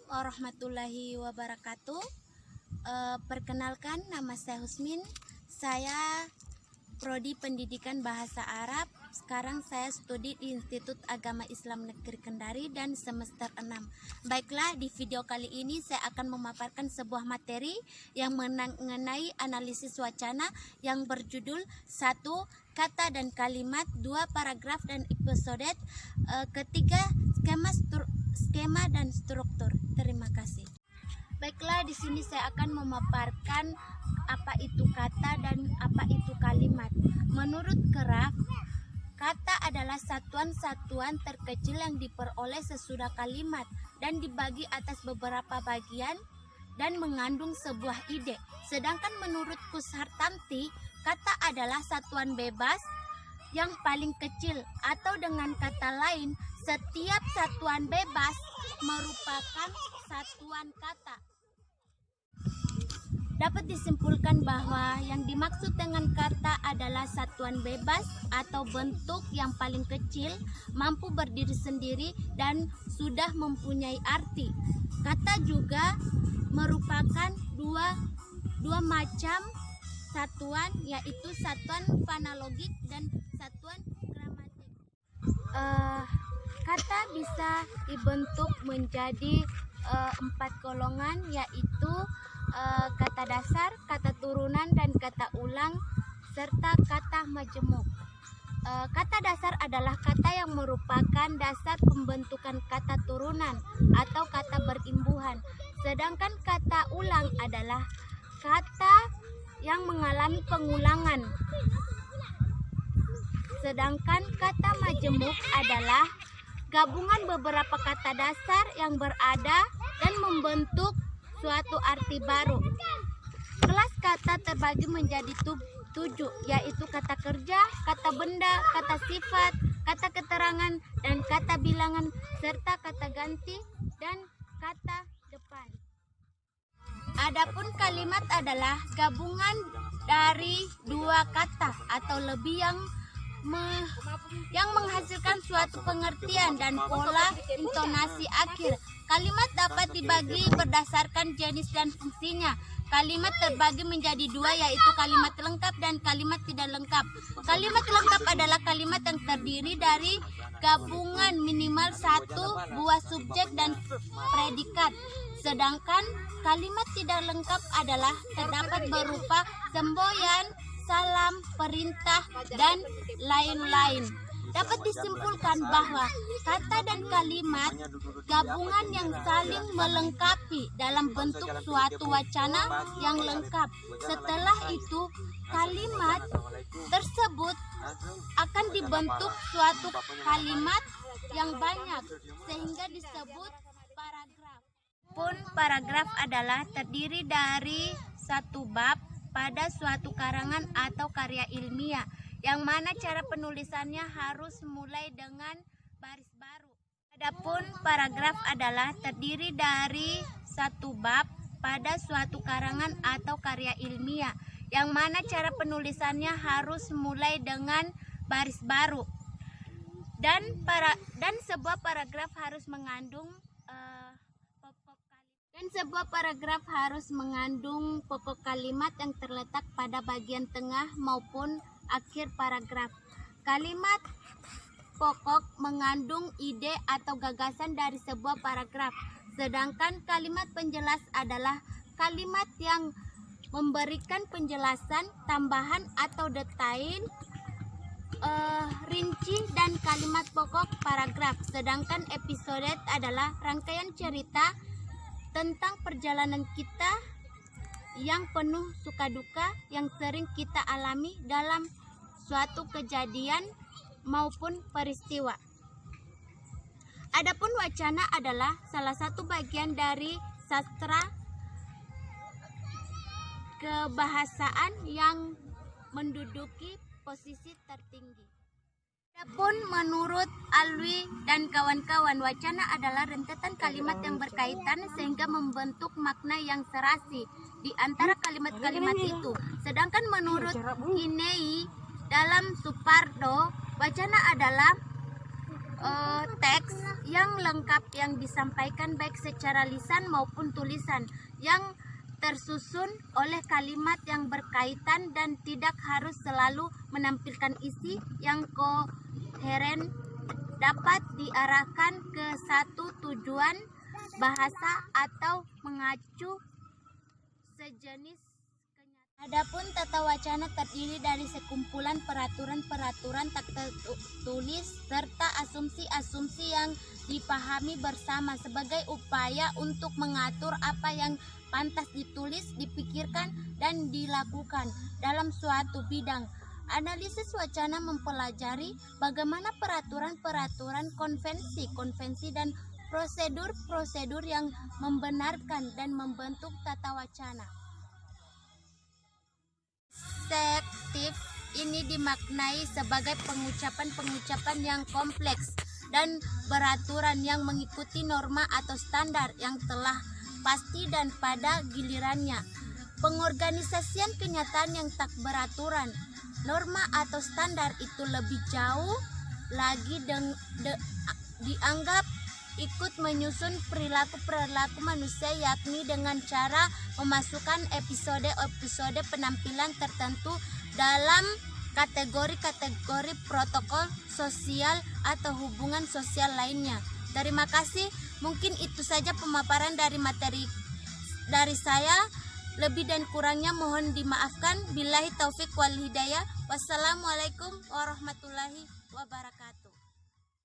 warahmatullahi wabarakatuh. Perkenalkan, nama saya Husmin. Saya Prodi Pendidikan Bahasa Arab. Sekarang saya studi di Institut Agama Islam Negeri Kendari dan semester 6. Baiklah, di video kali ini saya akan memaparkan sebuah materi yang mengenai analisis wacana yang berjudul 1. Kata dan kalimat, 2. Paragraf dan episode, ketiga skema dan struktur. Terima kasih. Baiklah, di sini saya akan memaparkan apa itu kata dan apa itu kalimat. Menurut Kraft, kata adalah satuan-satuan terkecil yang diperoleh sesudah kalimat dan dibagi atas beberapa bagian dan mengandung sebuah ide. Sedangkan menurut Kushartanti, kata adalah satuan bebas yang paling kecil, atau dengan kata lain, setiap satuan bebas merupakan satuan kata. Dapat disimpulkan bahwa yang dimaksud dengan kata adalah satuan bebas atau bentuk yang paling kecil, mampu berdiri sendiri dan sudah mempunyai arti. Kata juga merupakan dua macam satuan, yaitu satuan fonologik dan satuan gramatik. Kata bisa dibentuk menjadi 4 golongan, yaitu kata dasar, kata turunan, dan kata ulang, serta kata majemuk. Kata dasar adalah kata yang merupakan dasar pembentukan kata turunan atau kata berimbuhan. Sedangkan kata ulang adalah kata yang mengalami pengulangan. Sedangkan kata majemuk adalah gabungan beberapa kata dasar yang berada dan membentuk suatu arti baru. Kelas kata terbagi menjadi 7, yaitu kata kerja, kata benda, kata sifat, kata keterangan, dan kata bilangan, serta kata ganti dan kata depan. Adapun kalimat adalah gabungan dari 2 kata atau lebih yang menghasilkan suatu pengertian dan pola intonasi akhir. Kalimat dapat dibagi berdasarkan jenis dan fungsinya. Kalimat terbagi menjadi 2, yaitu kalimat lengkap dan kalimat tidak lengkap. Kalimat lengkap adalah kalimat yang terdiri dari gabungan minimal 1 buah subjek dan predikat. Sedangkan kalimat tidak lengkap adalah terdapat berupa semboyan, salam, perintah, dan lain-lain. Dapat disimpulkan bahwa kata dan kalimat gabungan yang saling melengkapi dalam bentuk suatu wacana yang lengkap. Setelah itu, kalimat tersebut akan dibentuk suatu kalimat yang banyak sehingga disebut paragraf. Paragraf adalah terdiri dari satu bab pada suatu karangan atau karya ilmiah, yang mana cara penulisannya harus mulai dengan baris baru. Adapun paragraf adalah terdiri dari satu bab pada suatu karangan atau karya ilmiah, yang mana cara penulisannya harus mulai dengan baris baru. Dan sebuah paragraf harus mengandung pokok kalimat yang terletak pada bagian tengah maupun akhir paragraf. Kalimat pokok mengandung ide atau gagasan dari sebuah paragraf. Sedangkan kalimat penjelas adalah kalimat yang memberikan penjelasan, tambahan atau detail, rinci dan kalimat pokok paragraf. Sedangkan episode adalah rangkaian cerita tentang perjalanan kita yang penuh suka duka yang sering kita alami dalam suatu kejadian maupun peristiwa. Adapun wacana adalah salah satu bagian dari sastra kebahasaan yang menduduki posisi tertinggi. Adapun menurut Alwi dan kawan-kawan, wacana adalah rentetan kalimat yang berkaitan sehingga membentuk makna yang serasi di antara kalimat-kalimat itu. Sedangkan menurut Hinei dalam Supardo, wacana adalah teks yang lengkap yang disampaikan baik secara lisan maupun tulisan, yang tersusun oleh kalimat yang berkaitan dan tidak harus selalu menampilkan isi yang koheren, dapat diarahkan ke satu tujuan bahasa atau mengacu sejenis. Adapun tata wacana terdiri dari sekumpulan peraturan-peraturan tak tertulis serta asumsi-asumsi yang dipahami bersama sebagai upaya untuk mengatur apa yang pantas ditulis, dipikirkan, dan dilakukan dalam suatu bidang. Analisis wacana mempelajari bagaimana peraturan-peraturan, konvensi-konvensi, dan prosedur-prosedur yang membenarkan dan membentuk tata wacana. Perspektif ini dimaknai sebagai pengucapan-pengucapan yang kompleks dan beraturan yang mengikuti norma atau standar yang telah pasti dan pada gilirannya. Pengorganisasian kenyataan yang tak beraturan, norma atau standar itu lebih jauh lagi dianggap ikut menyusun perilaku-perilaku manusia, yakni dengan cara memasukkan episode-episode penampilan tertentu dalam kategori-kategori protokol sosial atau hubungan sosial lainnya. Terima kasih. Mungkin itu saja pemaparan dari materi dari saya. Lebih dan kurangnya mohon dimaafkan. Billahi taufik wal hidayah. Wassalamualaikum warahmatullahi wabarakatuh.